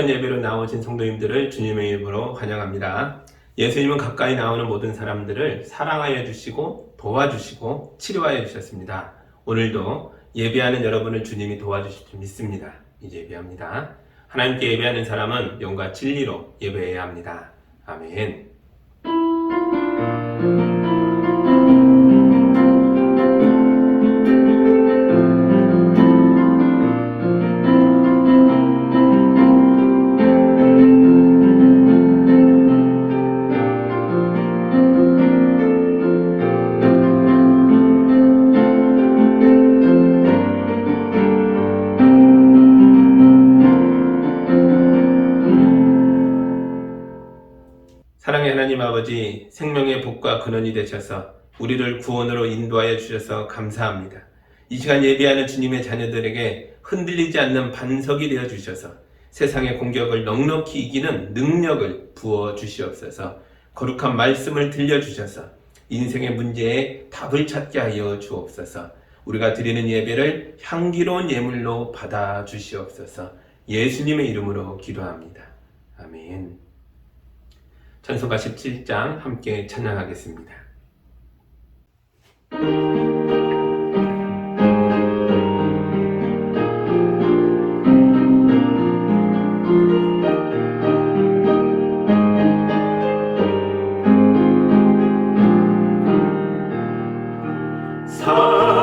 거룩한 예배로 나오신 성도님들을 주님의 이름으로 환영합니다. 예수님은 가까이 나오는 모든 사람들을 사랑하여 주시고 도와주시고 치료하여 주셨습니다. 오늘도 예배하는 여러분을 주님이 도와주실 줄 믿습니다. 이제 예배합니다. 하나님께 예배하는 사람은 영과 진리로 예배해야 합니다. 아멘. 사랑의 하나님 아버지, 생명의 복과 근원이 되셔서 우리를 구원으로 인도하여 주셔서 감사합니다. 이 시간 예배하는 주님의 자녀들에게 흔들리지 않는 반석이 되어 주셔서 세상의 공격을 넉넉히 이기는 능력을 부어 주시옵소서. 거룩한 말씀을 들려주셔서 인생의 문제에 답을 찾게 하여 주옵소서. 우리가 드리는 예배를 향기로운 예물로 받아 주시옵소서. 예수님의 이름으로 기도합니다. 아멘. 찬송가 17장 함께 찬양하겠습니다.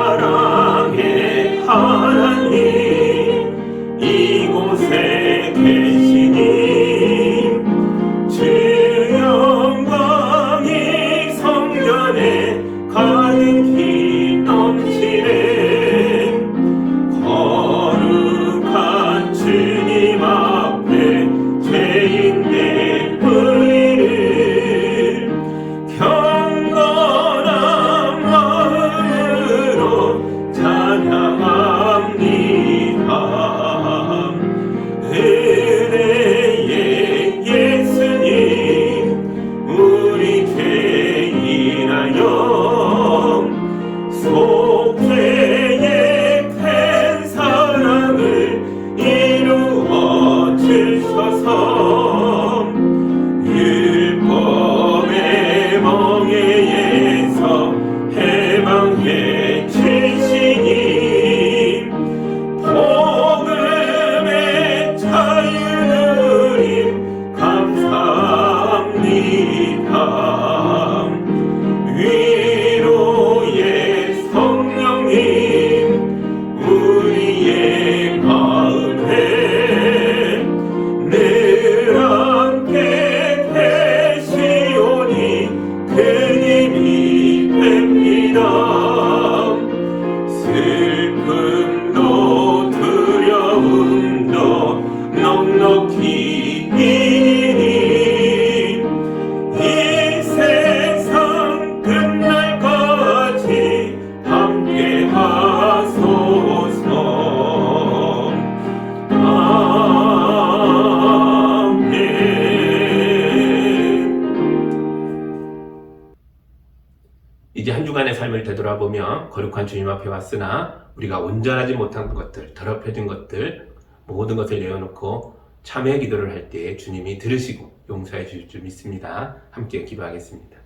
사랑의 하나님 이곳에 계시니 가득히 넘치네. 거룩한 주님 앞에 죄인의 의를 경건한 마음으로 찬양합니다. 은혜의 예수님 우리 죄인하여 속죄의 큰 사랑을 이루어 주셔서 율법의 멍에에서 해방해 주시니 복음의 자유 누림 감사합니다. 위로의 성령님 우리의 마음에 늘 함께 계시오니 그님이 뵙니다. 슬픔도 두려움도 넉넉히 이기니 이 세상 끝날까지 함께 하소서. 아멘. 이제 한 주간의 삶을 되돌아보며 거룩한 주님 앞에 왔으나 우리가 온전하지 못한 것들, 더럽혀진 것들 모든 것을 내어놓고 참회 기도를 할 때 주님이 들으시고 용서해 주실 줄 믿습니다. 함께 기도하겠습니다.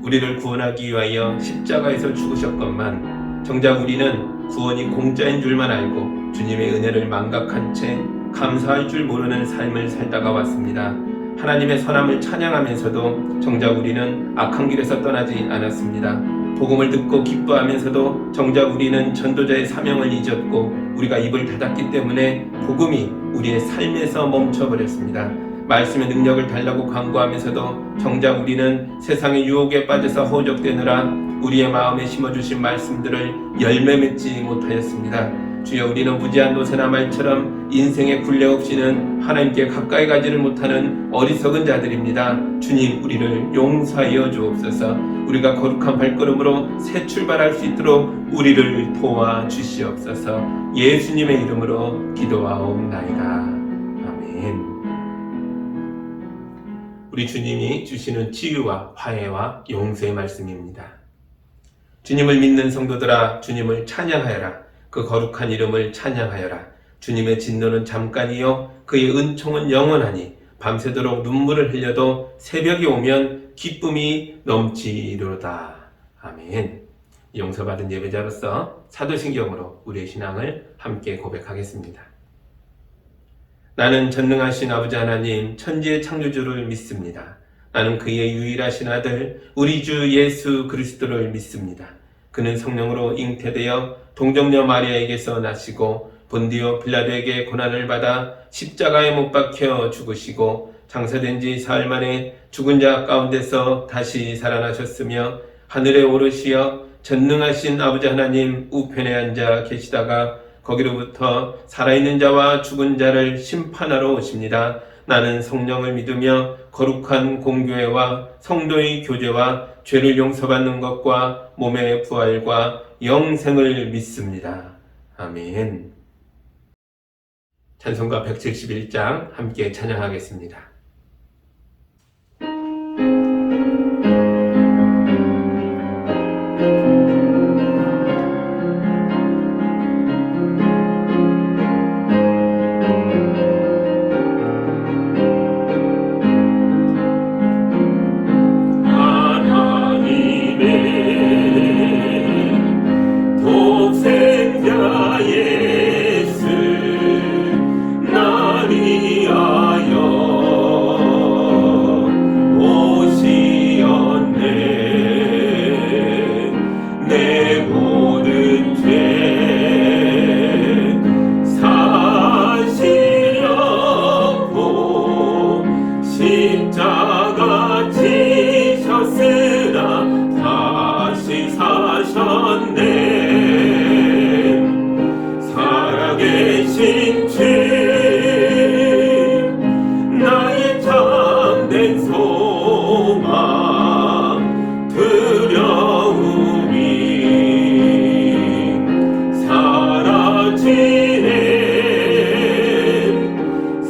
우리를 구원하기 위하여 십자가에서 죽으셨건만 정작 우리는 구원이 공짜인 줄만 알고 주님의 은혜를 망각한 채 감사할 줄 모르는 삶을 살다가 왔습니다. 하나님의 선함을 찬양하면서도 정작 우리는 악한 길에서 떠나지 않았습니다. 복음을 듣고 기뻐하면서도 정작 우리는 전도자의 사명을 잊었고 우리가 입을 닫았기 때문에 복음이 우리의 삶에서 멈춰버렸습니다. 말씀의 능력을 달라고 광고하면서도 정작 우리는 세상의 유혹에 빠져서 허우적대느라 우리의 마음에 심어주신 말씀들을 열매 맺지 못하였습니다. 주여, 우리는 무지한 노새나 말처럼 인생의 굴레 없이는 하나님께 가까이 가지를 못하는 어리석은 자들입니다. 주님, 우리를 용서하여 주옵소서. 우리가 거룩한 발걸음으로 새 출발할 수 있도록 우리를 도와주시옵소서. 예수님의 이름으로 기도하옵나이다. 아멘. 우리 주님이 주시는 치유와 화해와 용서의 말씀입니다. 주님을 믿는 성도들아, 주님을 찬양하여라. 그 거룩한 이름을 찬양하여라. 주님의 진노는 잠깐이요 그의 은총은 영원하니 밤새도록 눈물을 흘려도 새벽이 오면 기쁨이 넘치리로다. 아멘. 용서받은 예배자로서 사도신경으로 우리의 신앙을 함께 고백하겠습니다. 나는 전능하신 아버지 하나님 천지의 창조주를 믿습니다. 나는 그의 유일하신 아들 우리 주 예수 그리스도를 믿습니다. 그는 성령으로 잉태되어 동정녀 마리아에게서 나시고 본디오 빌라도에게 고난을 받아 십자가에 못 박혀 죽으시고 장사된 지 사흘 만에 죽은 자 가운데서 다시 살아나셨으며 하늘에 오르시어 전능하신 아버지 하나님 우편에 앉아 계시다가 거기로부터 살아있는 자와 죽은 자를 심판하러 오십니다. 나는 성령을 믿으며 거룩한 공교회와 성도의 교제와 죄를 용서받는 것과 몸의 부활과 영생을 믿습니다. 아멘. 찬송가 171장 함께 찬양하겠습니다. 십자가 지셨으나 다시 사셨네. 살아계신 주 나의 참된 소망 두려움이 사라지네.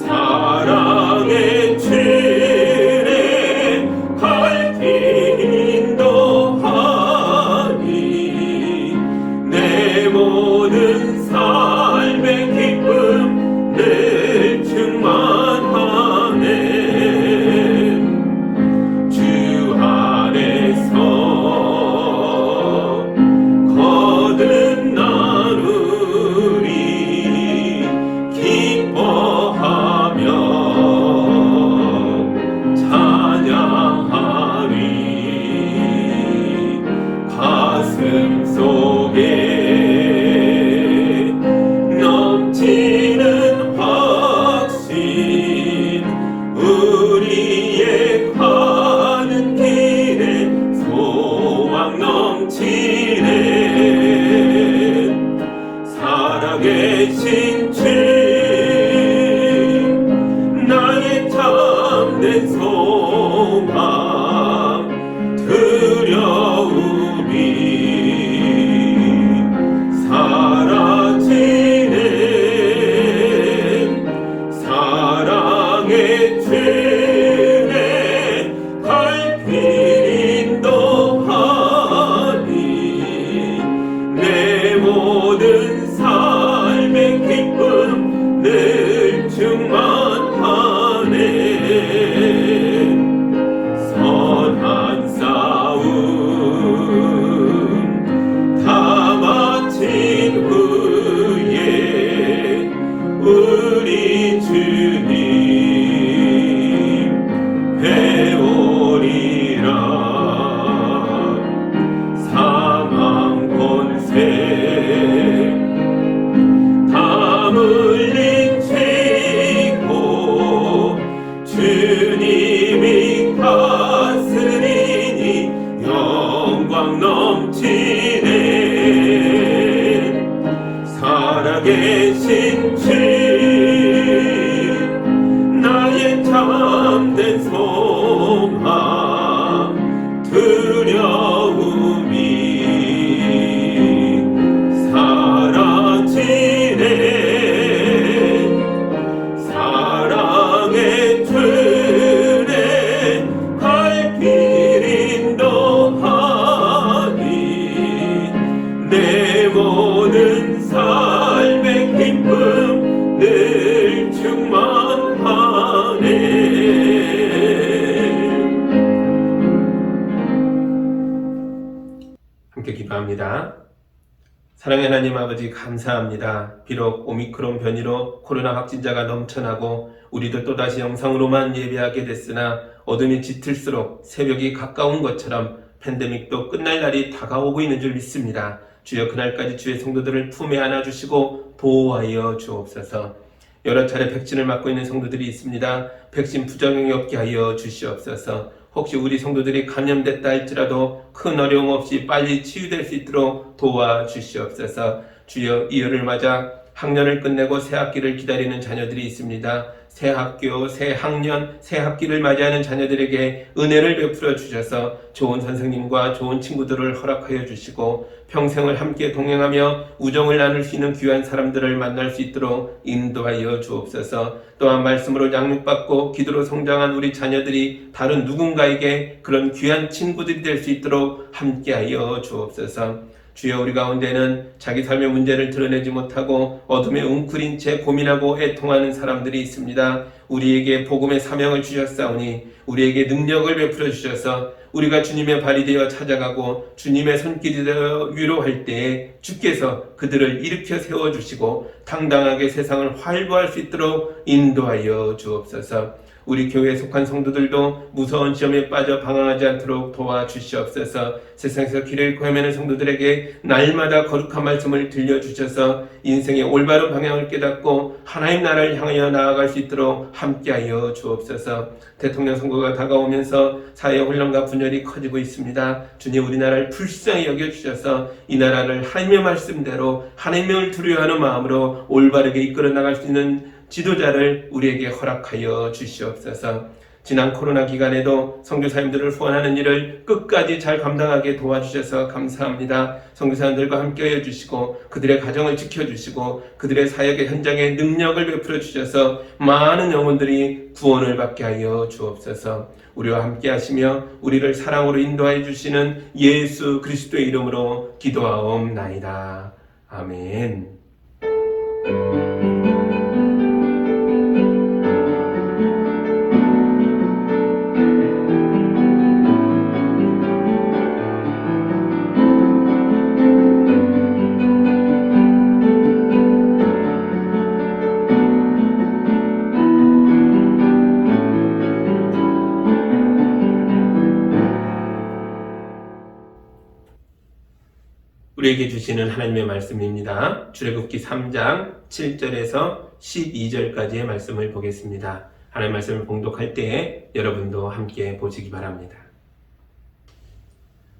사랑의 주를 갈 길 인도하니 내 모든 삶의 기쁨 늘 충만하네. 주 안에서 거듭나누리 기뻐하며 찬양하리. 가슴 속에 넘치는 확신 우리의 가는 길에 소망 넘치네. 살아계신 주 나의 참된 소망 두려움이 사라지네. 사랑의 주에 갈 길 인도하니 내 모든 삶의 기쁨 늘 충만하네. 선한 싸움 다 마친 후에 우리 주님 배우리라. 사망 권세 다 물리치고 주님이 다스리니 영광 넘치네. 살아계 계신 주 나의 참된 소망 두려움이 사라지네 사랑의 틀에 갈 길 인도하니 내 모든 삶의 기쁨 늘 충만하네. 함께 기도합니다. 사랑의 하나님 아버지 감사합니다. 비록 오미크론 변이로 코로나 확진자가 넘쳐나고 우리도 또다시 영상으로만 예배하게 됐으나 어둠이 짙을수록 새벽이 가까운 것처럼 팬데믹도 끝날 날이 다가오고 있는 줄 믿습니다. 주여 그날까지 주의 성도들을 품에 안아주시고 보호하여 주옵소서. 여러 차례 백신을 맞고 있는 성도들이 있습니다. 백신 부작용이 없게 하여 주시옵소서. 혹시 우리 성도들이 감염됐다 할지라도 큰 어려움 없이 빨리 치유될 수 있도록 도와주시옵소서. 주여 이열을 맞아 학년을 끝내고 새 학기를 기다리는 자녀들이 있습니다. 새 학교, 새 학년, 새 학기를 맞이하는 자녀들에게 은혜를 베풀어 주셔서 좋은 선생님과 좋은 친구들을 허락하여 주시고 평생을 함께 동행하며 우정을 나눌 수 있는 귀한 사람들을 만날 수 있도록 인도하여 주옵소서. 또한 말씀으로 양육받고 기도로 성장한 우리 자녀들이 다른 누군가에게 그런 귀한 친구들이 될 수 있도록 함께하여 주옵소서. 주여 우리 가운데는 자기 삶의 문제를 드러내지 못하고 어둠에 웅크린 채 고민하고 애통하는 사람들이 있습니다. 우리에게 복음의 사명을 주셨사오니 우리에게 능력을 베풀어 주셔서 우리가 주님의 발이 되어 찾아가고 주님의 손길이 되어 위로할 때에 주께서 그들을 일으켜 세워주시고 당당하게 세상을 활보할 수 있도록 인도하여 주옵소서. 우리 교회에 속한 성도들도 무서운 시험에 빠져 방황하지 않도록 도와주시옵소서. 세상에서 길을 잃고 헤매는 성도들에게 날마다 거룩한 말씀을 들려주셔서 인생의 올바른 방향을 깨닫고 하나님 나라를 향하여 나아갈 수 있도록 함께하여 주옵소서. 대통령 선거가 다가오면서 사회 혼란과 분열이 커지고 있습니다. 주님 우리나라를 불쌍히 여겨주셔서 이 나라를 하나님의 말씀대로 하나님을 두려워하는 마음으로 올바르게 이끌어 나갈 수 있는 지도자를 우리에게 허락하여 주시옵소서. 지난 코로나 기간에도 선교사님들을 후원하는 일을 끝까지 잘 감당하게 도와주셔서 감사합니다. 선교사님들과 함께하여 주시고 그들의 가정을 지켜주시고 그들의 사역의 현장에 능력을 베풀어 주셔서 많은 영혼들이 구원을 받게 하여 주옵소서. 우리와 함께 하시며 우리를 사랑으로 인도하여 주시는 예수 그리스도의 이름으로 기도하옵나이다. 아멘. 우리에게 주시는 하나님의 말씀입니다. 출애굽기 3장 7절에서 12절까지의 말씀을 보겠습니다. 하나님의 말씀을 봉독할 때에 여러분도 함께 보시기 바랍니다.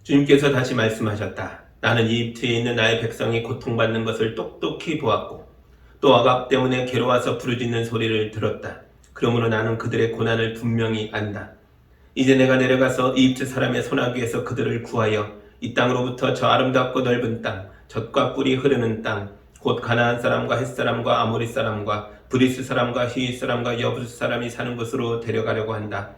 주님께서 다시 말씀하셨다. 나는 이집트에 있는 나의 백성이 고통받는 것을 똑똑히 보았고 또 악압 때문에 괴로워서 부르짖는 소리를 들었다. 그러므로 나는 그들의 고난을 분명히 안다. 이제 내가 내려가서 이집트 사람의 손아귀에서 그들을 구하여 이 땅으로부터 저 아름답고 넓은 땅, 젖과 꿀이 흐르는 땅, 곧 가나안 사람과 헷 사람과 아모리 사람과 브리스 사람과 히윗 사람과 여부스 사람이 사는 곳으로 데려가려고 한다.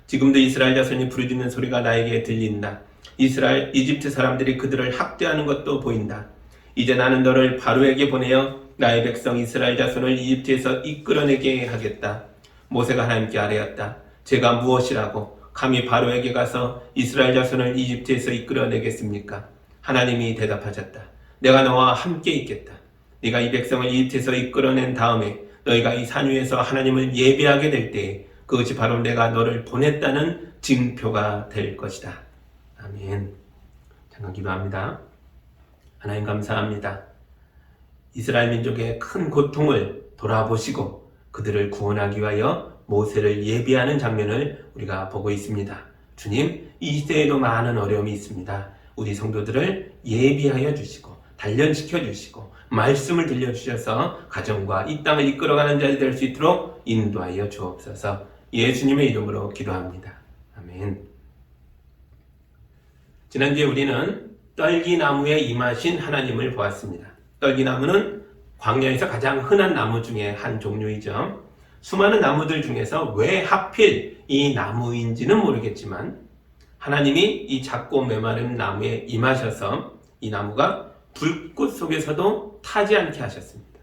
지금도 이스라엘 자손이 부르짖는 소리가 나에게 들린다. 이집트 사람들이 그들을 학대하는 것도 보인다. 이제 나는 너를 바로에게 보내어 나의 백성 이스라엘 자손을 이집트에서 이끌어내게 하겠다. 모세가 하나님께 아뢰었다. 제가 무엇이라고 감히 바로에게 가서 이스라엘 자손을 이집트에서 이끌어내겠습니까? 하나님이 대답하셨다. 내가 너와 함께 있겠다. 네가 이 백성을 이집트에서 이끌어낸 다음에 너희가 이 산 위에서 하나님을 예배하게 될 때에 그것이 바로 내가 너를 보냈다는 증표가 될 것이다. 아멘. 잠깐 기도합니다. 하나님 감사합니다. 이스라엘 민족의 큰 고통을 돌아보시고 그들을 구원하기 위하여 모세를 예비하는 장면을 우리가 보고 있습니다. 주님, 이 시대에도 많은 어려움이 있습니다. 우리 성도들을 예비하여 주시고 단련시켜 주시고 말씀을 들려주셔서 가정과 이 땅을 이끌어가는 자리 될 수 있도록 인도하여 주옵소서. 예수님의 이름으로 기도합니다. 아멘. 지난주에 우리는 떨기나무에 임하신 하나님을 보았습니다. 떨기나무는 광야에서 가장 흔한 나무 중에 한 종류이죠. 수많은 나무들 중에서 왜 하필 이 나무인지는 모르겠지만 하나님이 이 작고 메마른 나무에 임하셔서 이 나무가 불꽃 속에서도 타지 않게 하셨습니다.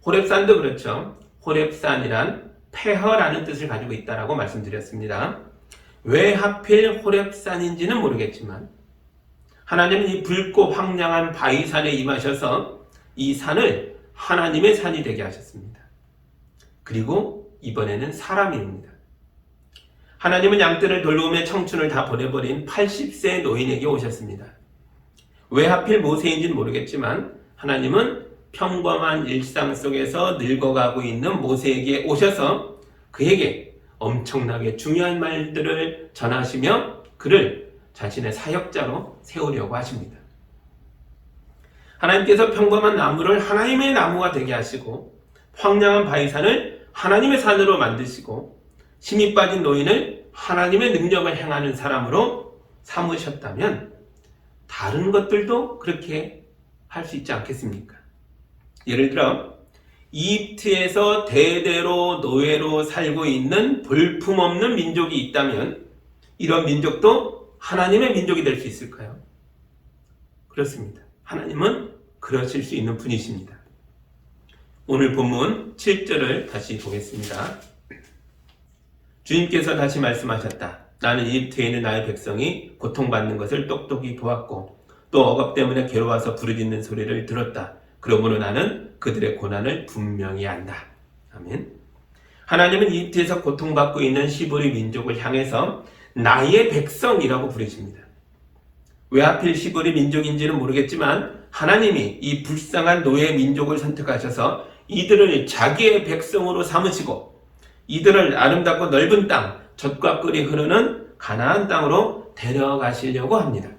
호렙산도 그렇죠. 호렙산이란 폐허라는 뜻을 가지고 있다고 말씀드렸습니다. 왜 하필 호렙산인지는 모르겠지만 하나님은 이 붉고 황량한 바위산에 임하셔서 이 산을 하나님의 산이 되게 하셨습니다. 그리고 이번에는 사람입니다. 하나님은 양떼를 돌보며 청춘을 다 보내버린 80세 노인에게 오셨습니다. 왜 하필 모세인지는 모르겠지만 하나님은 평범한 일상 속에서 늙어가고 있는 모세에게 오셔서 그에게 엄청나게 중요한 말들을 전하시며 그를 자신의 사역자로 세우려고 하십니다. 하나님께서 평범한 나무를 하나님의 나무가 되게 하시고 황량한 바위산을 하나님의 산으로 만드시고 힘이 빠진 노인을 하나님의 능력을 행하는 사람으로 삼으셨다면 다른 것들도 그렇게 할 수 있지 않겠습니까? 예를 들어 이집트에서 대대로 노예로 살고 있는 볼품없는 민족이 있다면 이런 민족도 하나님의 민족이 될 수 있을까요? 그렇습니다. 하나님은 그러실 수 있는 분이십니다. 오늘 본문 7절을 다시 보겠습니다. 주님께서 다시 말씀하셨다. 나는 이집트에 있는 나의 백성이 고통받는 것을 똑똑히 보았고 또 억압 때문에 괴로워서 부르짖는 소리를 들었다. 그러므로 나는 그들의 고난을 분명히 안다. 아멘. 하나님은 이집트에서 고통받고 있는 시브리 민족을 향해서 나의 백성이라고 부르십니다. 왜 하필 시브리 민족인지는 모르겠지만 하나님이 이 불쌍한 노예 민족을 선택하셔서 이들을 자기의 백성으로 삼으시고 이들을 아름답고 넓은 땅, 젖과 꿀이 흐르는 가나안 땅으로 데려가시려고 합니다.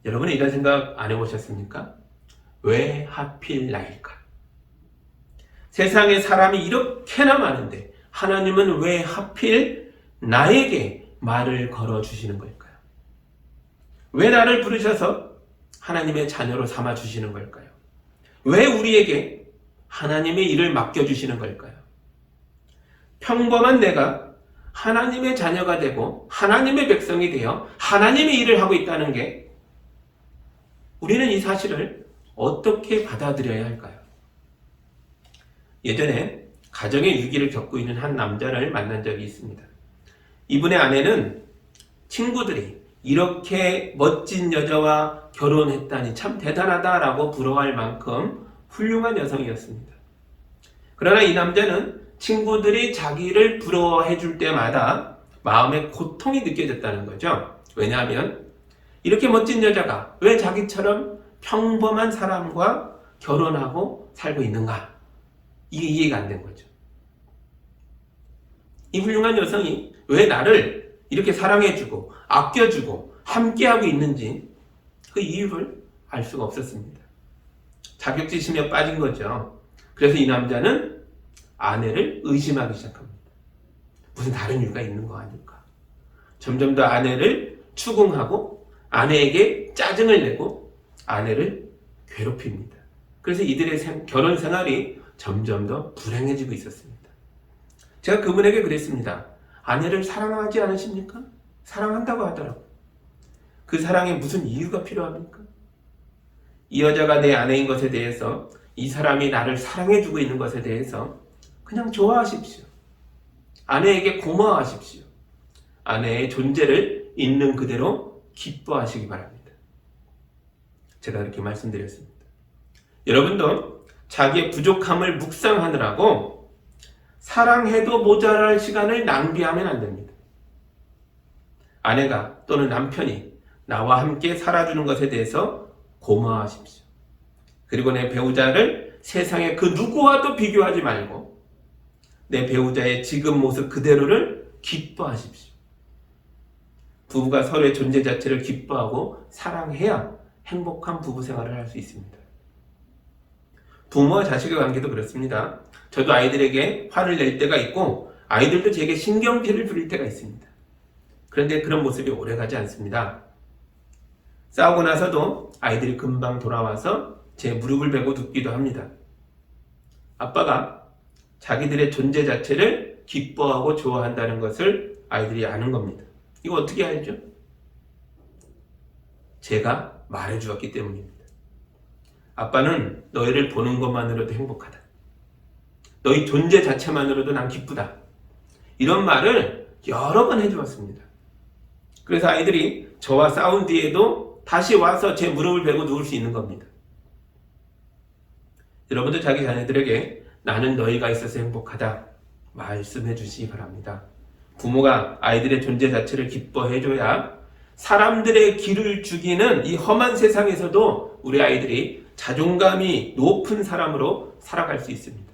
여러분은 이런 생각 안 해보셨습니까? 왜 하필 나일까? 세상에 사람이 이렇게나 많은데 하나님은 왜 하필 나에게 말을 걸어주시는 걸까요? 왜 나를 부르셔서 하나님의 자녀로 삼아주시는 걸까요? 왜 우리에게 하나님의 일을 맡겨주시는 걸까요? 평범한 내가 하나님의 자녀가 되고 하나님의 백성이 되어 하나님의 일을 하고 있다는 게 우리는 이 사실을 어떻게 받아들여야 할까요? 예전에 가정의 위기를 겪고 있는 한 남자를 만난 적이 있습니다. 이분의 아내는 친구들이 이렇게 멋진 여자와 결혼했다니 참 대단하다라고 부러워할 만큼 훌륭한 여성이었습니다. 그러나 이 남자는 친구들이 자기를 부러워해 줄 때마다 마음에 고통이 느껴졌다는 거죠. 왜냐하면 이렇게 멋진 여자가 왜 자기처럼 평범한 사람과 결혼하고 살고 있는가? 이게 이해가 안 된 거죠. 이 훌륭한 여성이 왜 나를 이렇게 사랑해주고 아껴주고 함께하고 있는지 그 이유를 알 수가 없었습니다. 자격지심에 빠진 거죠. 그래서 이 남자는 아내를 의심하기 시작합니다. 무슨 다른 이유가 있는 거 아닐까? 점점 더 아내를 추궁하고 아내에게 짜증을 내고 아내를 괴롭힙니다. 그래서 이들의 결혼 생활이 점점 더 불행해지고 있었습니다. 제가 그분에게 그랬습니다. 아내를 사랑하지 않으십니까? 사랑한다고 하더라고요. 그 사랑에 무슨 이유가 필요합니까? 이 여자가 내 아내인 것에 대해서 이 사람이 나를 사랑해주고 있는 것에 대해서 그냥 좋아하십시오. 아내에게 고마워하십시오. 아내의 존재를 있는 그대로 기뻐하시기 바랍니다. 제가 그렇게 말씀드렸습니다. 여러분도 자기의 부족함을 묵상하느라고 사랑해도 모자랄 시간을 낭비하면 안 됩니다. 아내가 또는 남편이 나와 함께 살아주는 것에 대해서 고마워하십시오. 그리고 내 배우자를 세상의 그 누구와도 비교하지 말고 내 배우자의 지금 모습 그대로를 기뻐하십시오. 부부가 서로의 존재 자체를 기뻐하고 사랑해야 행복한 부부 생활을 할 수 있습니다. 부모와 자식의 관계도 그렇습니다. 저도 아이들에게 화를 낼 때가 있고 아이들도 제게 신경질을 부릴 때가 있습니다. 그런데 그런 모습이 오래가지 않습니다. 싸우고 나서도 아이들이 금방 돌아와서 제 무릎을 베고 눕기도 합니다. 아빠가 자기들의 존재 자체를 기뻐하고 좋아한다는 것을 아이들이 아는 겁니다. 이거 어떻게 알죠? 제가 말해주었기 때문입니다. 아빠는 너희를 보는 것만으로도 행복하다. 너희 존재 자체만으로도 난 기쁘다. 이런 말을 여러 번 해주었습니다. 그래서 아이들이 저와 싸운 뒤에도 다시 와서 제 무릎을 베고 누울 수 있는 겁니다. 여러분도 자기 자녀들에게 나는 너희가 있어서 행복하다 말씀해 주시기 바랍니다. 부모가 아이들의 존재 자체를 기뻐해줘야 사람들의 기를 죽이는 이 험한 세상에서도 우리 아이들이 자존감이 높은 사람으로 살아갈 수 있습니다.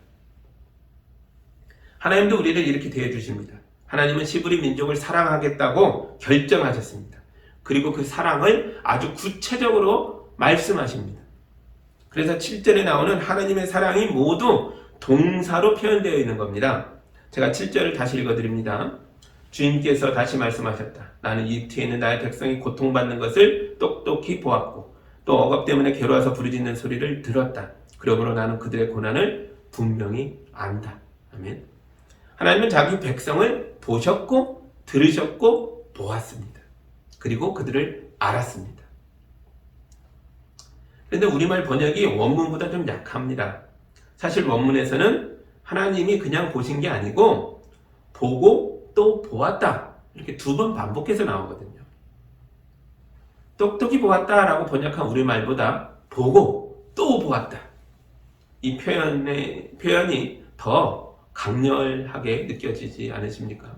하나님도 우리를 이렇게 대해주십니다. 하나님은 시브리 민족을 사랑하겠다고 결정하셨습니다. 그리고 그 사랑을 아주 구체적으로 말씀하십니다. 그래서 7절에 나오는 하나님의 사랑이 모두 동사로 표현되어 있는 겁니다. 제가 7절을 다시 읽어드립니다. 주님께서 다시 말씀하셨다. 나는 이집트에 있는 나의 백성이 고통받는 것을 똑똑히 보았고 또 억압 때문에 괴로워서 부르짖는 소리를 들었다. 그러므로 나는 그들의 고난을 분명히 안다. 아멘. 하나님은 자기 백성을 보셨고 들으셨고 보았습니다. 그리고 그들을 알았습니다. 그런데 우리말 번역이 원문보다 좀 약합니다. 사실 원문에서는 하나님이 그냥 보신 게 아니고 보고 또 보았다. 이렇게 두 번 반복해서 나오거든요. 똑똑히 보았다라고 번역한 우리말보다 보고 또 보았다. 이 표현이 더 강렬하게 느껴지지 않으십니까?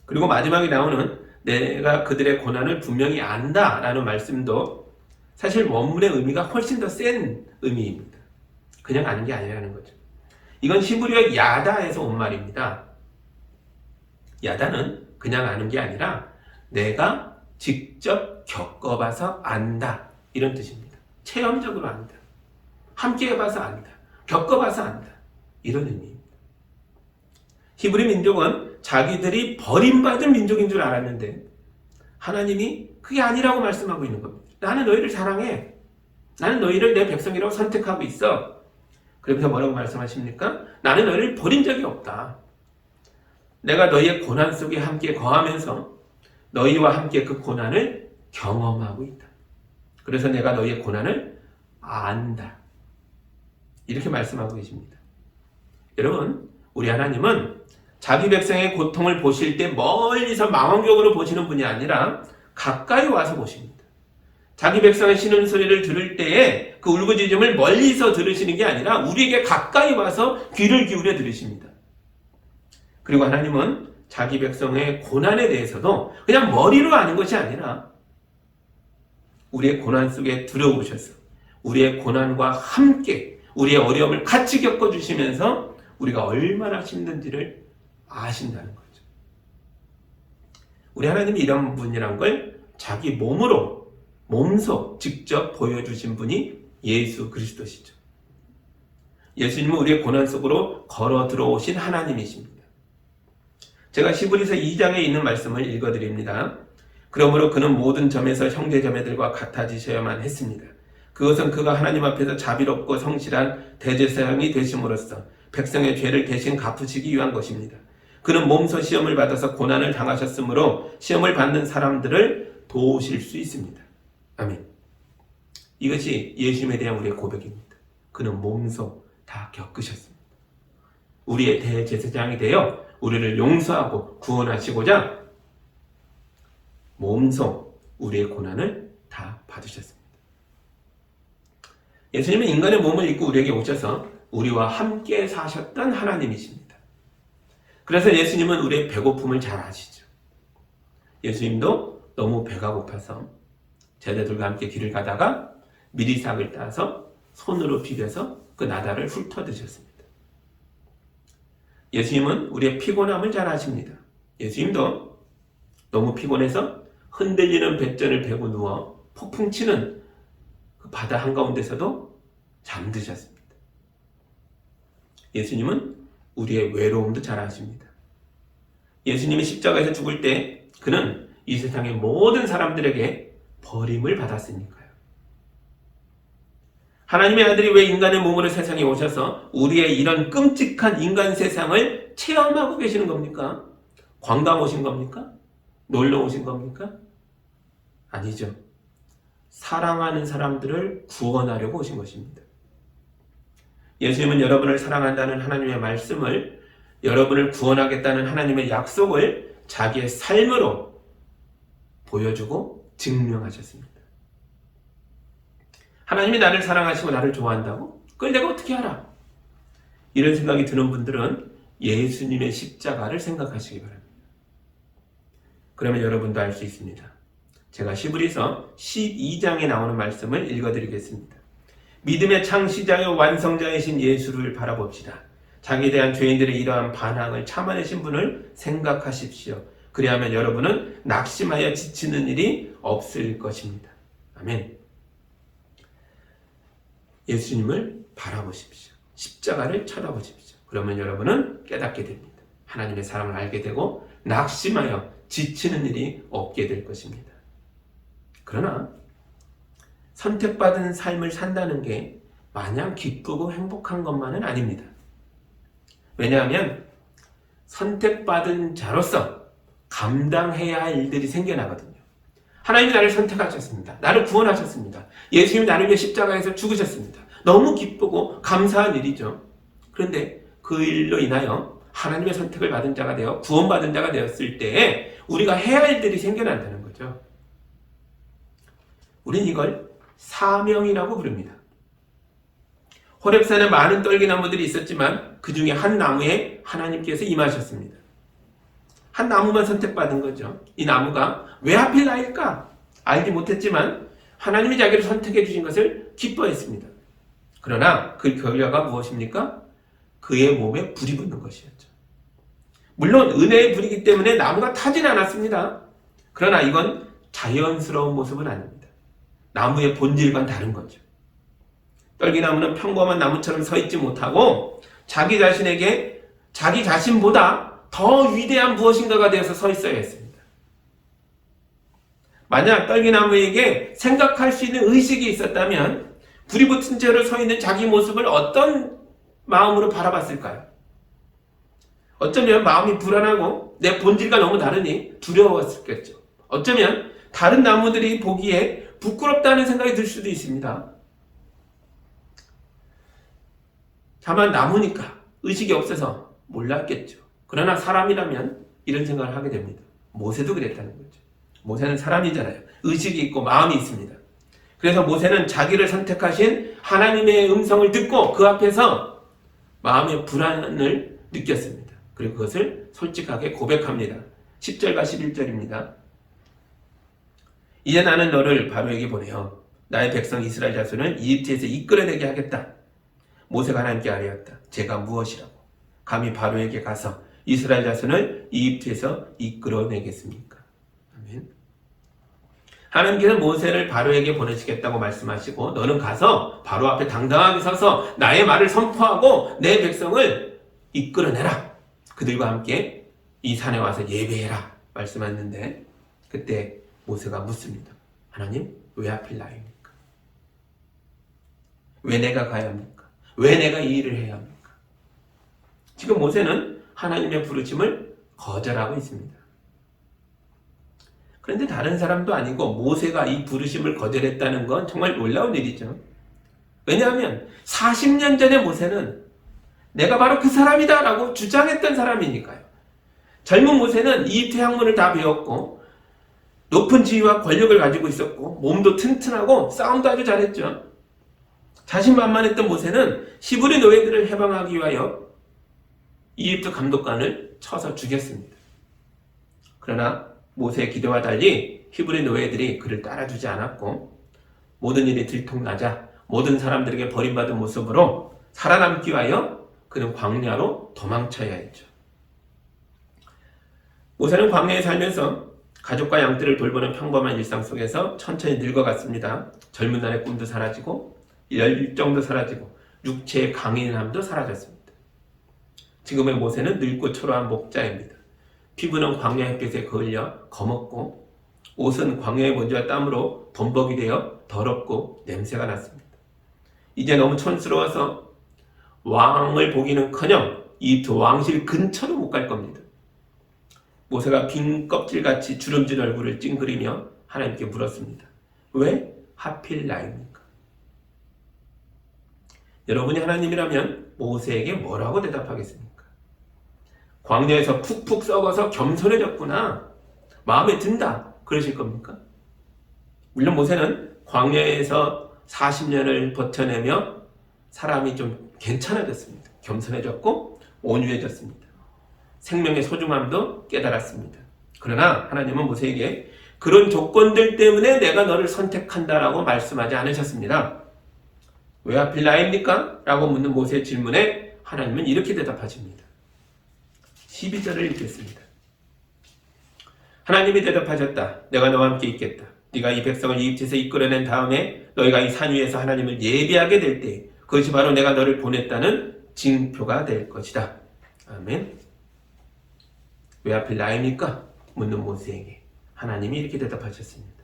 그리고 마지막에 나오는 내가 그들의 고난을 분명히 안다 라는 말씀도 사실 원문의 의미가 훨씬 더 센 의미입니다. 그냥 아는 게 아니라는 거죠. 이건 히브리어 야다에서 온 말입니다. 야다는 그냥 아는 게 아니라 내가 직접 겪어봐서 안다 이런 뜻입니다. 체험적으로 안다. 함께 해봐서 안다. 겪어봐서 안다. 이런 의미입니다. 히브리 민족은 자기들이 버림받은 민족인 줄 알았는데 하나님이 그게 아니라고 말씀하고 있는 겁니다. 나는 너희를 사랑해. 나는 너희를 내 백성이라고 선택하고 있어. 그러면서 뭐라고 말씀하십니까? 나는 너희를 버린 적이 없다. 내가 너희의 고난 속에 함께 거하면서 너희와 함께 그 고난을 경험하고 있다. 그래서 내가 너희의 고난을 안다. 이렇게 말씀하고 계십니다. 여러분, 우리 하나님은 자기 백성의 고통을 보실 때 멀리서 망원경으로 보시는 분이 아니라 가까이 와서 보십니다. 자기 백성의 신음 소리를 들을 때에 그 울부짖음을 멀리서 들으시는 게 아니라 우리에게 가까이 와서 귀를 기울여 들으십니다. 그리고 하나님은 자기 백성의 고난에 대해서도 그냥 머리로 아는 것이 아니라 우리의 고난 속에 들어오셔서 우리의 고난과 함께 우리의 어려움을 같이 겪어주시면서 우리가 얼마나 힘든지를 아신다는 거죠. 우리 하나님이 이런 분이란 걸 자기 몸소 직접 보여주신 분이 예수 그리스도시죠. 예수님은 우리의 고난 속으로 걸어 들어오신 하나님이십니다. 제가 히브리서 2장에 있는 말씀을 읽어드립니다. 그러므로 그는 모든 점에서 형제자매들과 같아지셔야만 했습니다. 그것은 그가 하나님 앞에서 자비롭고 성실한 대제사장이 되심으로써 백성의 죄를 대신 갚으시기 위한 것입니다. 그는 몸소 시험을 받아서 고난을 당하셨으므로 시험을 받는 사람들을 도우실 수 있습니다. 아멘. 이것이 예수님에 대한 우리의 고백입니다. 그는 몸소 다 겪으셨습니다. 우리의 대제사장이 되어 우리를 용서하고 구원하시고자 몸소 우리의 고난을 다 받으셨습니다. 예수님은 인간의 몸을 입고 우리에게 오셔서 우리와 함께 사셨던 하나님이십니다. 그래서 예수님은 우리의 배고픔을 잘 아시죠. 예수님도 너무 배가 고파서 제자들과 함께 길을 가다가 미리삭을 따서 손으로 비벼서 그 나다를 훑어 드셨습니다. 예수님은 우리의 피곤함을 잘 아십니다. 예수님도 너무 피곤해서 흔들리는 뱃전을 베고 누워 폭풍 치는 그 바다 한가운데서도 잠드셨습니다. 예수님은 우리의 외로움도 잘 아십니다. 예수님이 십자가에서 죽을 때 그는 이 세상의 모든 사람들에게 버림을 받았으니까요. 하나님의 아들이 왜 인간의 몸으로 세상에 오셔서 우리의 이런 끔찍한 인간 세상을 체험하고 계시는 겁니까? 관광 오신 겁니까? 놀러 오신 겁니까? 아니죠. 사랑하는 사람들을 구원하려고 오신 것입니다. 예수님은 여러분을 사랑한다는 하나님의 말씀을, 여러분을 구원하겠다는 하나님의 약속을 자기의 삶으로 보여주고 증명하셨습니다. 하나님이 나를 사랑하시고 나를 좋아한다고? 그걸 내가 어떻게 알아? 이런 생각이 드는 분들은 예수님의 십자가를 생각하시기 바랍니다. 그러면 여러분도 알 수 있습니다. 제가 히브리서 12장에 나오는 말씀을 읽어드리겠습니다. 믿음의 창시자요 완성자이신 예수를 바라봅시다. 자기에 대한 죄인들의 이러한 반항을 참아내신 분을 생각하십시오. 그리하면 여러분은 낙심하여 지치는 일이 없을 것입니다. 아멘. 예수님을 바라보십시오. 십자가를 쳐다보십시오. 그러면 여러분은 깨닫게 됩니다. 하나님의 사랑을 알게 되고 낙심하여 지치는 일이 없게 될 것입니다. 그러나 선택받은 삶을 산다는 게 마냥 기쁘고 행복한 것만은 아닙니다. 왜냐하면 선택받은 자로서 감당해야 할 일들이 생겨나거든요. 하나님이 나를 선택하셨습니다. 나를 구원하셨습니다. 예수님이 나를 위해 십자가에서 죽으셨습니다. 너무 기쁘고 감사한 일이죠. 그런데 그 일로 인하여 하나님의 선택을 받은 자가 되어 구원받은 자가 되었을 때 우리가 해야 할 일들이 생겨난다는 거죠. 우린 이걸 사명이라고 부릅니다. 호렙산에 많은 떨기나무들이 있었지만 그 중에 한 나무에 하나님께서 임하셨습니다. 한 나무만 선택받은 거죠. 이 나무가 왜 하필 나일까? 알지 못했지만 하나님이 자기를 선택해 주신 것을 기뻐했습니다. 그러나 그 결과가 무엇입니까? 그의 몸에 불이 붙는 것이었죠. 물론 은혜의 불이기 때문에 나무가 타진 않았습니다. 그러나 이건 자연스러운 모습은 아닙니다. 나무의 본질과는 다른 거죠. 떨기나무는 평범한 나무처럼 서 있지 못하고 자기 자신에게 자기 자신보다 더 위대한 무엇인가가 되어서 서 있어야 했습니다. 만약 떨기나무에게 생각할 수 있는 의식이 있었다면 불이 붙은 채로 서 있는 자기 모습을 어떤 마음으로 바라봤을까요? 어쩌면 마음이 불안하고 내 본질과 너무 다르니 두려웠겠죠. 어쩌면 다른 나무들이 보기에 부끄럽다는 생각이 들 수도 있습니다. 다만 나무니까 의식이 없어서 몰랐겠죠. 그러나 사람이라면 이런 생각을 하게 됩니다. 모세도 그랬다는 거죠. 모세는 사람이잖아요. 의식이 있고 마음이 있습니다. 그래서 모세는 자기를 선택하신 하나님의 음성을 듣고 그 앞에서 마음의 불안을 느꼈습니다. 그리고 그것을 솔직하게 고백합니다. 10절과 11절입니다. 이제 나는 너를 바로에게 보내어 나의 백성 이스라엘 자손을 이집트에서 이끌어내게 하겠다. 모세가 하나님께 아뢰었다. 제가 무엇이라고 감히 바로에게 가서 이스라엘 자손을 이집트에서 이끌어내겠습니까? 아멘. 하나님께서 모세를 바로에게 보내시겠다고 말씀하시고 너는 가서 바로 앞에 당당하게 서서 나의 말을 선포하고 내 백성을 이끌어내라. 그들과 함께 이 산에 와서 예배해라 말씀하셨는데 그때 모세가 묻습니다. 하나님 왜 하필 나입니까? 왜 내가 가야 합니까? 왜 내가 이 일을 해야 합니까? 지금 모세는 하나님의 부르심을 거절하고 있습니다. 그런데 다른 사람도 아니고 모세가 이 부르심을 거절했다는 건 정말 놀라운 일이죠. 왜냐하면 40년 전에 모세는 내가 바로 그 사람이다 라고 주장했던 사람이니까요. 젊은 모세는 이집트 학문을 다 배웠고 높은 지위와 권력을 가지고 있었고 몸도 튼튼하고 싸움도 아주 잘했죠. 자신만만했던 모세는 히브리 노예들을 해방하기 위하여 이집트 감독관을 쳐서 죽였습니다. 그러나 모세의 기대와 달리 히브리 노예들이 그를 따라주지 않았고 모든 일이 들통나자 모든 사람들에게 버림받은 모습으로 살아남기 위하여 그는 광야로 도망쳐야 했죠. 모세는 광야에 살면서 가족과 양떼를 돌보는 평범한 일상 속에서 천천히 늙어갔습니다. 젊은 날의 꿈도 사라지고 열정도 사라지고 육체의 강인함도 사라졌습니다. 지금의 모세는 늙고 초라한 목자입니다. 피부는 광야 햇빛에 거을려 검었고 옷은 광야의 먼지와 땀으로 범벅이 되어 더럽고 냄새가 났습니다. 이제 너무 촌스러워서 왕을 보기는커녕 이 왕실 근처도 못 갈 겁니다. 모세가 빈 껍질같이 주름진 얼굴을 찡그리며 하나님께 물었습니다. 왜 하필 나입니까? 여러분이 하나님이라면 모세에게 뭐라고 대답하겠습니까? 광야에서 푹푹 썩어서 겸손해졌구나, 마음에 든다, 그러실 겁니까? 물론 모세는 광야에서 40년을 버텨내며 사람이 좀 괜찮아졌습니다. 겸손해졌고 온유해졌습니다. 생명의 소중함도 깨달았습니다. 그러나 하나님은 모세에게 그런 조건들 때문에 내가 너를 선택한다라고 말씀하지 않으셨습니다. 왜 하필 나입니까? 라고 묻는 모세의 질문에 하나님은 이렇게 대답하십니다. 12절을 읽겠습니다. 하나님이 대답하셨다. 내가 너와 함께 있겠다. 네가 이 백성을 이집트에서 이끌어낸 다음에 너희가 이 산 위에서 하나님을 예비하게 될 때 그것이 바로 내가 너를 보냈다는 징표가 될 것이다. 아멘. 왜 하필 나입니까? 묻는 모세에게 하나님이 이렇게 대답하셨습니다.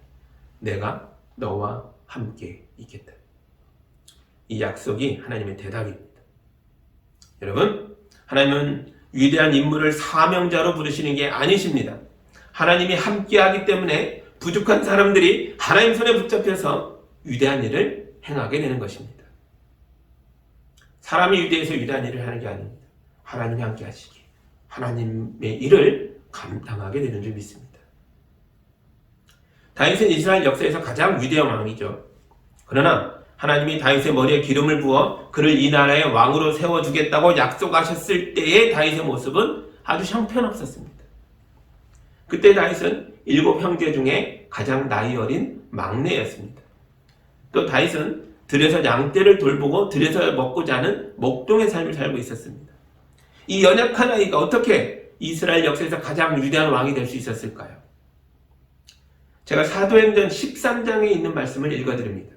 내가 너와 함께 있겠다. 이 약속이 하나님의 대답입니다. 여러분, 하나님은 위대한 인물을 사명자로 부르시는 게 아니십니다. 하나님이 함께하기 때문에 부족한 사람들이 하나님 손에 붙잡혀서 위대한 일을 행하게 되는 것입니다. 사람이 위대해서 위대한 일을 하는 게 아닙니다. 하나님이 함께 하시기에 하나님의 일을 감당하게 되는 줄 믿습니다. 다윗은 이스라엘 역사에서 가장 위대한 왕이죠. 그러나 하나님이 다윗의 머리에 기름을 부어 그를 이 나라의 왕으로 세워주겠다고 약속하셨을 때의 다윗의 모습은 아주 형편없었습니다. 그때 다윗은 7 형제 중에 가장 나이 어린 막내였습니다. 또 다윗은 들에서 양떼를 돌보고 들에서 먹고 자는 목동의 삶을 살고 있었습니다. 이 연약한 아이가 어떻게 이스라엘 역사에서 가장 위대한 왕이 될 수 있었을까요? 제가 사도행전 13장에 있는 말씀을 읽어드립니다.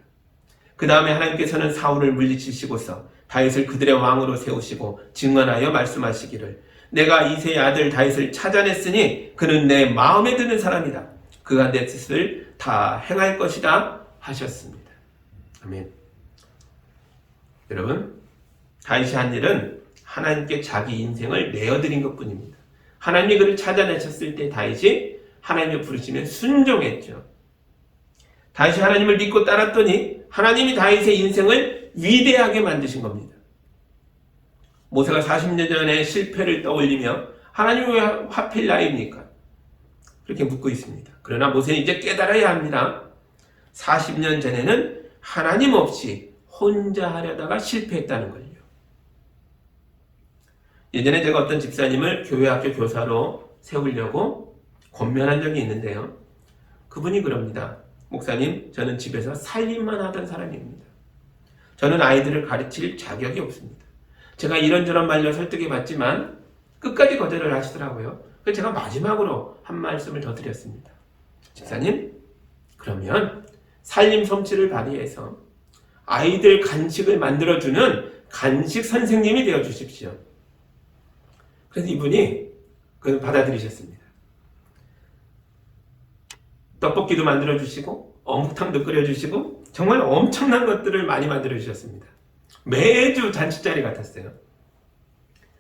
그 다음에 하나님께서는 사울을 물리치시고서 다윗을 그들의 왕으로 세우시고 증언하여 말씀하시기를 내가 이새의 아들 다윗을 찾아냈으니 그는 내 마음에 드는 사람이다. 그가 내 뜻을 다 행할 것이다 하셨습니다. 아멘. 여러분, 다윗이 한 일은 하나님께 자기 인생을 내어드린 것뿐입니다. 하나님이 그를 찾아내셨을 때 다윗이 하나님의 부르심에 순종했죠. 다윗이 하나님을 믿고 따랐더니 하나님이 다윗의 인생을 위대하게 만드신 겁니다. 모세가 40년 전에 실패를 떠올리며 하나님 왜 하필 나입니까? 그렇게 묻고 있습니다. 그러나 모세는 이제 깨달아야 합니다. 40년 전에는 하나님 없이 혼자 하려다가 실패했다는 걸요. 예전에 제가 어떤 집사님을 교회학교 교사로 세우려고 권면한 적이 있는데요. 그분이 그럽니다. 목사님, 저는 집에서 살림만 하던 사람입니다. 저는 아이들을 가르칠 자격이 없습니다. 제가 이런저런 말로 설득해봤지만 끝까지 거절을 하시더라고요. 그래서 제가 마지막으로 한 말씀을 더 드렸습니다. 집사님, 그러면 살림 솜씨를 발휘해서 아이들 간식을 만들어주는 간식 선생님이 되어주십시오. 그래서 이분이 그걸 받아들이셨습니다. 떡볶이도 만들어주시고 어묵탕도 끓여주시고 정말 엄청난 것들을 많이 만들어주셨습니다. 매주 잔치자리 같았어요.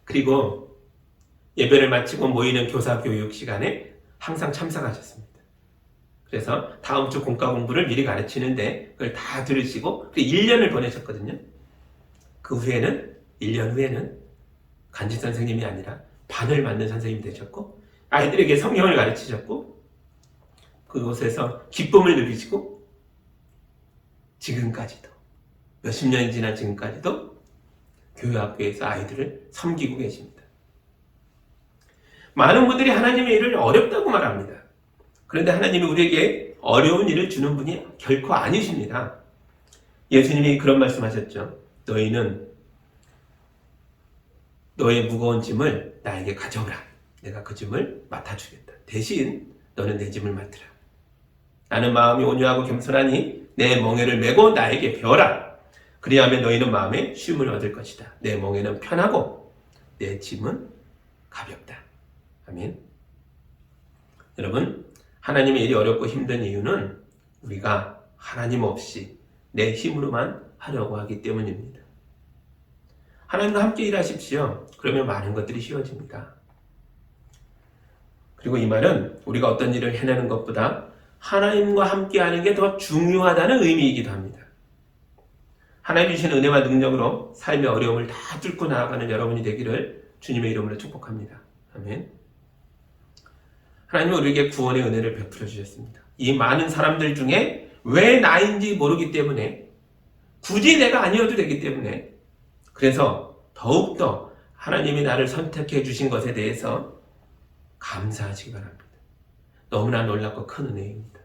그리고 예배를 마치고 모이는 교사 교육 시간에 항상 참석하셨습니다. 그래서 다음 주 공과 공부를 미리 가르치는데 그걸 다 들으시고 1년을 보내셨거든요. 그 후에는 1년 후에는 간지 선생님이 아니라 반을 맡는 선생님이 되셨고 아이들에게 성경을 가르치셨고 그곳에서 기쁨을 누리시고 지금까지도 몇십 년이 지난 지금까지도 교회학교에서 아이들을 섬기고 계십니다. 많은 분들이 하나님의 일을 어렵다고 말합니다. 그런데 하나님이 우리에게 어려운 일을 주는 분이 결코 아니십니다. 예수님이 그런 말씀하셨죠. 너희는 너의 무거운 짐을 나에게 가져오라. 내가 그 짐을 맡아주겠다. 대신 너는 내 짐을 맡으라. 나는 마음이 온유하고 겸손하니 내 멍에를 메고 나에게 배워라. 그리하면 너희는 마음에 쉼을 얻을 것이다. 내 멍에는 편하고 내 짐은 가볍다. 아멘. 여러분, 하나님의 일이 어렵고 힘든 이유는 우리가 하나님 없이 내 힘으로만 하려고 하기 때문입니다. 하나님과 함께 일하십시오. 그러면 많은 것들이 쉬워집니다. 그리고 이 말은 우리가 어떤 일을 해내는 것보다 하나님과 함께 하는 게 더 중요하다는 의미이기도 합니다. 하나님 주신 은혜와 능력으로 삶의 어려움을 다 뚫고 나아가는 여러분이 되기를 주님의 이름으로 축복합니다. 아멘. 하나님은 우리에게 구원의 은혜를 베풀어 주셨습니다. 이 많은 사람들 중에 왜 나인지 모르기 때문에, 굳이 내가 아니어도 되기 때문에, 그래서 더욱더 하나님이 나를 선택해 주신 것에 대해서 감사하시기 바랍니다. 너무나 놀랍고 큰 은혜입니다.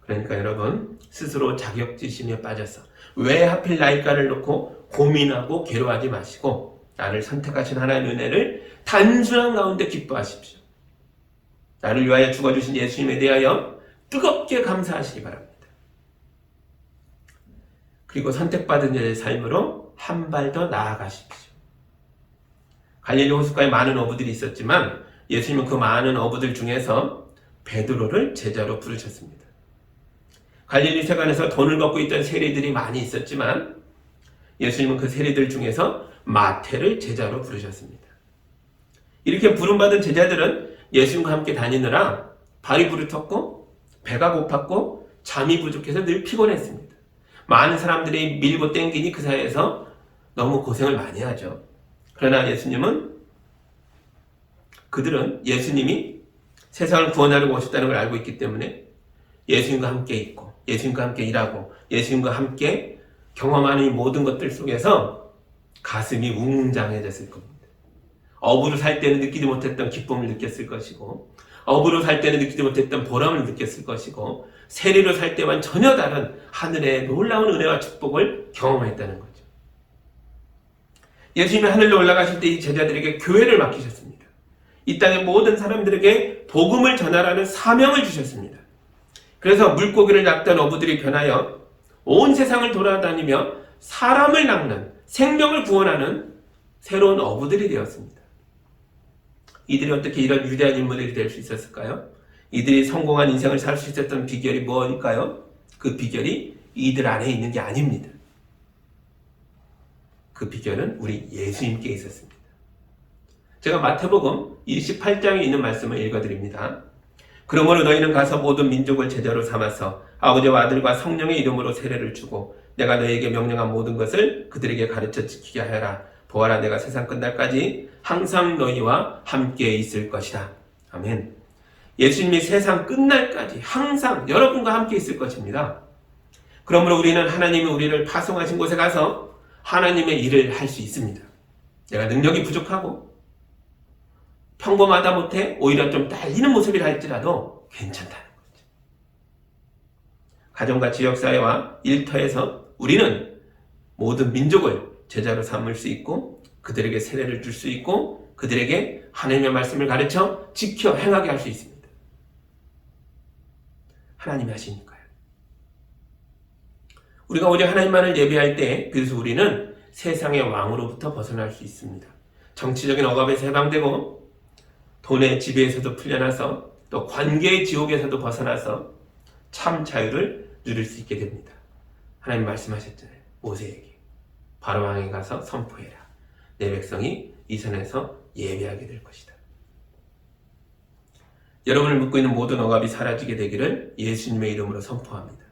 그러니까 여러분, 스스로 자격지심에 빠져서 왜 하필 나일까를 놓고 고민하고 괴로워하지 마시고 나를 선택하신 하나님의 은혜를 단순한 가운데 기뻐하십시오. 나를 위하여 죽어주신 예수님에 대하여 뜨겁게 감사하시기 바랍니다. 그리고 선택받은 자의 삶으로 한 발 더 나아가십시오. 갈릴리 호숫가에 많은 어부들이 있었지만 예수님은 그 많은 어부들 중에서 베드로를 제자로 부르셨습니다. 갈릴리 세관에서 돈을 걷고 있던 세리들이 많이 있었지만 예수님은 그 세리들 중에서 마태를 제자로 부르셨습니다. 이렇게 부름받은 제자들은 예수님과 함께 다니느라 발이 부르텄고 배가 고팠고 잠이 부족해서 늘 피곤했습니다. 많은 사람들이 밀고 땡기니 그 사이에서 너무 고생을 많이 하죠. 그러나 그들은 예수님이 세상을 구원하려고 오셨다는 걸 알고 있기 때문에 예수님과 함께 있고 예수님과 함께 일하고 예수님과 함께 경험하는 이 모든 것들 속에서 가슴이 웅장해졌을 겁니다. 어부로 살 때는 느끼지 못했던 기쁨을 느꼈을 것이고, 어부로 살 때는 느끼지 못했던 보람을 느꼈을 것이고, 세리로 살 때와는 전혀 다른 하늘의 놀라운 은혜와 축복을 경험했다는 거죠. 예수님이 하늘로 올라가실 때 이 제자들에게 교회를 맡기셨습니다. 이 땅의 모든 사람들에게 복음을 전하라는 사명을 주셨습니다. 그래서 물고기를 낚던 어부들이 변하여 온 세상을 돌아다니며 사람을 낚는, 생명을 구원하는 새로운 어부들이 되었습니다. 이들이 어떻게 이런 위대한 인물들이 될 수 있었을까요? 이들이 성공한 인생을 살 수 있었던 비결이 무엇일까요? 그 비결이 이들 안에 있는 게 아닙니다. 그 비결은 우리 예수님께 있었습니다. 제가 마태복음 28장에 있는 말씀을 읽어드립니다. 그러므로 너희는 가서 모든 민족을 제자로 삼아서 아버지와 아들과 성령의 이름으로 세례를 주고 내가 너희에게 명령한 모든 것을 그들에게 가르쳐 지키게 하여라. 보아라, 내가 세상 끝날까지 항상 너희와 함께 있을 것이다. 아멘. 예수님이 세상 끝날까지 항상 여러분과 함께 있을 것입니다. 그러므로 우리는 하나님이 우리를 파송하신 곳에 가서 하나님의 일을 할 수 있습니다. 내가 능력이 부족하고 평범하다 못해 오히려 좀 딸리는 모습이라 할지라도 괜찮다는 거죠. 가정과 지역사회와 일터에서 우리는 모든 민족을 제자로 삼을 수 있고 그들에게 세례를 줄 수 있고 그들에게 하나님의 말씀을 가르쳐 지켜 행하게 할 수 있습니다. 하나님이 하시니까요. 우리가 오직 하나님만을 예배할 때 그래서 우리는 세상의 왕으로부터 벗어날 수 있습니다. 정치적인 억압에서 해방되고 돈의 지배에서도 풀려나서 또 관계의 지옥에서도 벗어나서 참 자유를 누릴 수 있게 됩니다. 하나님 말씀하셨잖아요. 모세에게 바로 왕에 가서 선포해라. 내 백성이 이 산에서 예배하게 될 것이다. 여러분을 묶고 있는 모든 억압이 사라지게 되기를 예수님의 이름으로 선포합니다.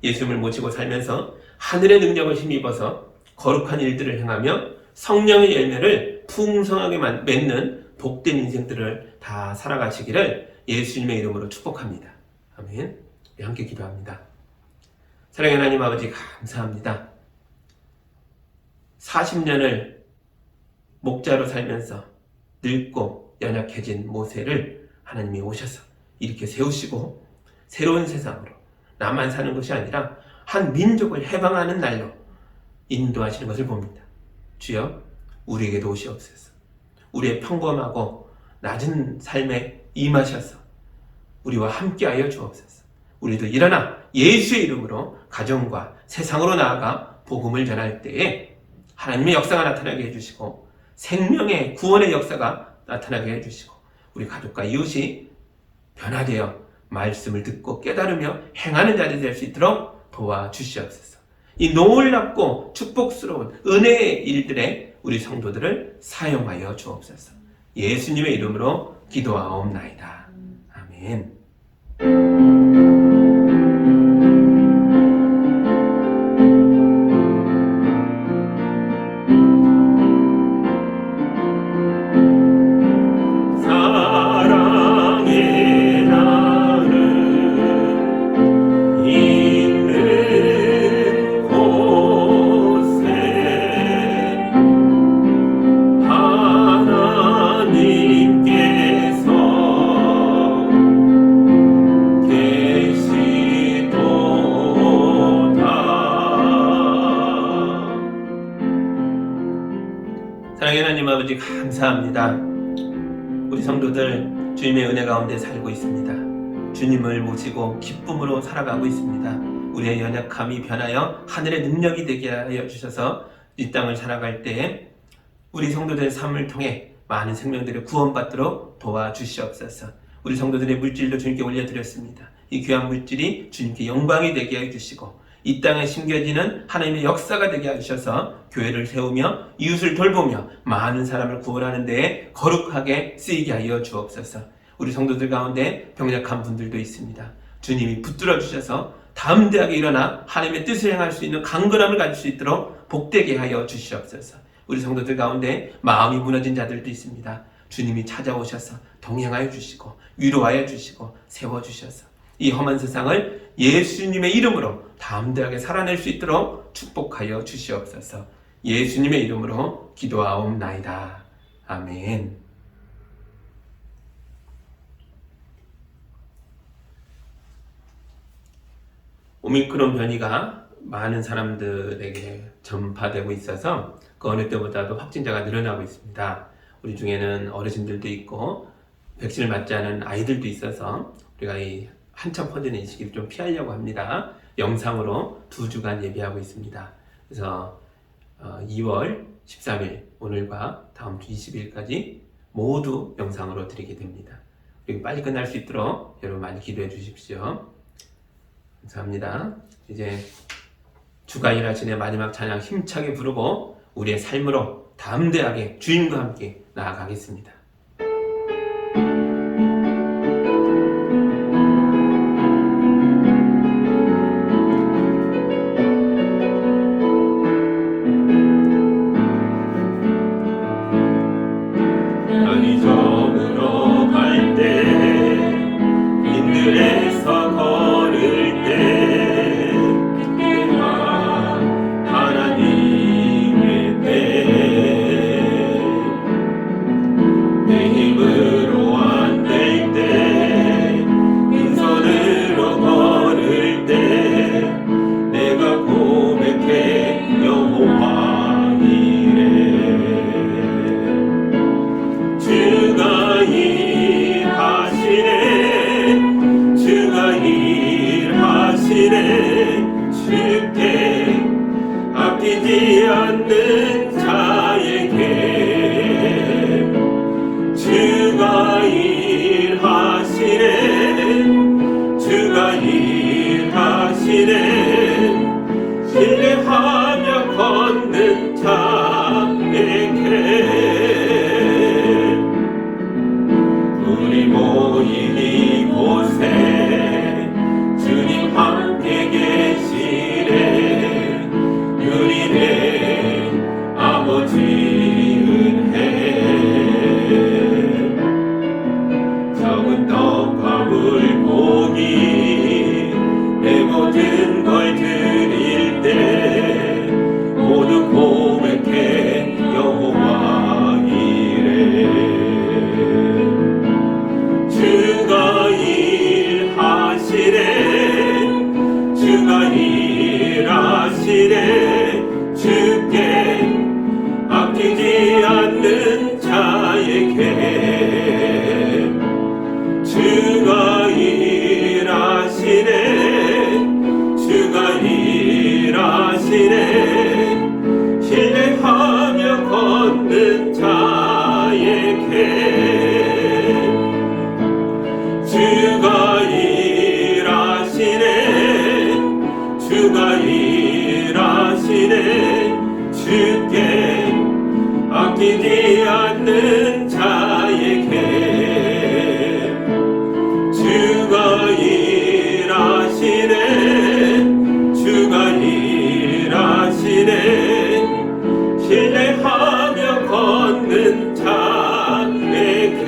예수님을 모시고 살면서 하늘의 능력을 힘입어서 거룩한 일들을 행하며 성령의 열매를 풍성하게 맺는 복된 인생들을 다 살아가시기를 예수님의 이름으로 축복합니다. 아멘. 우리 함께 기도합니다. 사랑의 하나님 아버지 감사합니다. 40년을 목자로 살면서 늙고 연약해진 모세를 하나님이 오셔서 이렇게 세우시고 새로운 세상으로 나만 사는 것이 아니라 한 민족을 해방하는 날로 인도하시는 것을 봅니다. 주여, 우리에게도 오시옵소서. 우리의 평범하고 낮은 삶의 임하셔서 우리와 함께하여 주옵소서. 우리도 일어나 예수의 이름으로 가정과 세상으로 나아가 복음을 전할 때에 하나님의 역사가 나타나게 해주시고 생명의 구원의 역사가 나타나게 해주시고 우리 가족과 이웃이 변화되어 말씀을 듣고 깨달으며 행하는 자들이 될 수 있도록 도와주시옵소서. 이 놀랍고 축복스러운 은혜의 일들에 우리 성도들을 사용하여 주옵소서. 예수님의 이름으로 기도하옵나이다. 아멘. 사랑의 나는 있는 곳에 하나님께서 사랑의 하나님 아버지 감사합니다. 우리 성도들 주님의 은혜 가운데 살고 있습니다. 주님을 모시고 기쁨으로 살아가고 있습니다. 우리의 연약함이 변하여 하늘의 능력이 되게 하여 주셔서 이 땅을 살아갈 때에 우리 성도들의 삶을 통해 많은 생명들을 구원받도록 도와주시옵소서. 우리 성도들의 물질도 주님께 올려드렸습니다. 이 귀한 물질이 주님께 영광이 되게 해주시고 이 땅에 심겨지는 하나님의 역사가 되게 하셔서 교회를 세우며 이웃을 돌보며 많은 사람을 구원하는 데에 거룩하게 쓰이게 하여 주옵소서. 우리 성도들 가운데 병약한 분들도 있습니다. 주님이 붙들어 주셔서 담대하게 일어나 하나님의 뜻을 행할 수 있는 강건함을 가질 수 있도록 복되게 하여 주시옵소서. 우리 성도들 가운데 마음이 무너진 자들도 있습니다. 주님이 찾아오셔서 동행하여 주시고 위로하여 주시고 세워주셔서 이 험한 세상을 예수님의 이름으로 담대하게 살아낼 수 있도록 축복하여 주시옵소서. 예수님의 이름으로 기도하옵나이다. 아멘. 오미크론 변이가 많은 사람들에게 전파되고 있어서 그 어느 때보다도 확진자가 늘어나고 있습니다. 우리 중에는 어르신들도 있고 백신을 맞지 않은 아이들도 있어서 우리가 이 한참 퍼지는 이 시기를 좀 피하려고 합니다. 영상으로 2주간 예배하고 있습니다. 그래서 2월 13일 오늘과 다음 주 20일까지 모두 영상으로 드리게 됩니다. 그리고 빨리 끝날 수 있도록 여러분 많이 기도해 주십시오. 감사합니다. 이제 주가 일하시는 마지막 찬양 힘차게 부르고 우리의 삶으로 담대하게 주님과 함께 나아가겠습니다. 편의점으로 갈 때 인들에서 걸을 때 그때가 하나님의 때 내 힘으로 안 될 때 빈손으로 걸을 때 내가 고백해 여호와 이래 주가 일하시네 주가 일하시네 주께 아끼지 않는 자에게 주가 일하시네 주가 일하시네 신뢰하며 걷는 자에게 우리 모인 이곳에 주님 함께 계시네 누리네 아버지 은혜 적은 떡과 물고기 내 모든 걸 드릴 때 모두 고백해 여호와 이래 주가 일하시네 주가 일하시네 주께 아끼지 않는 자에게 주가 일하시네 주가 일하시네 신뢰하며 걷는 자에게 주가 일하시네 주가 일하시네 주께 아끼지 않는 자에게 주가 일하시네 주가 일하시네 신뢰하며 걷는 자에게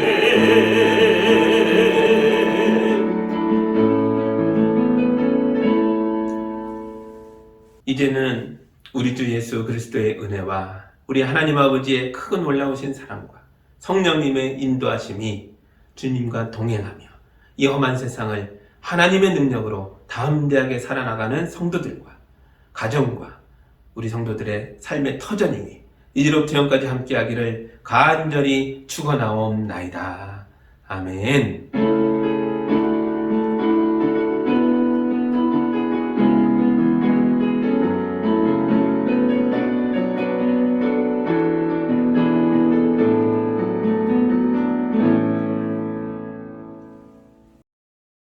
이제는 우리 주 예수 그리스도의 은혜와 우리 하나님 아버지의 크고 놀라우신 사랑과 성령님의 인도하심이 주님과 동행하며 이 험한 세상을 하나님의 능력으로 담대하게 살아나가는 성도들과 가정과 우리 성도들의 삶의 터전이니 이제로부터 영까지 함께하기를 간절히 축원하옵나이다. 아멘.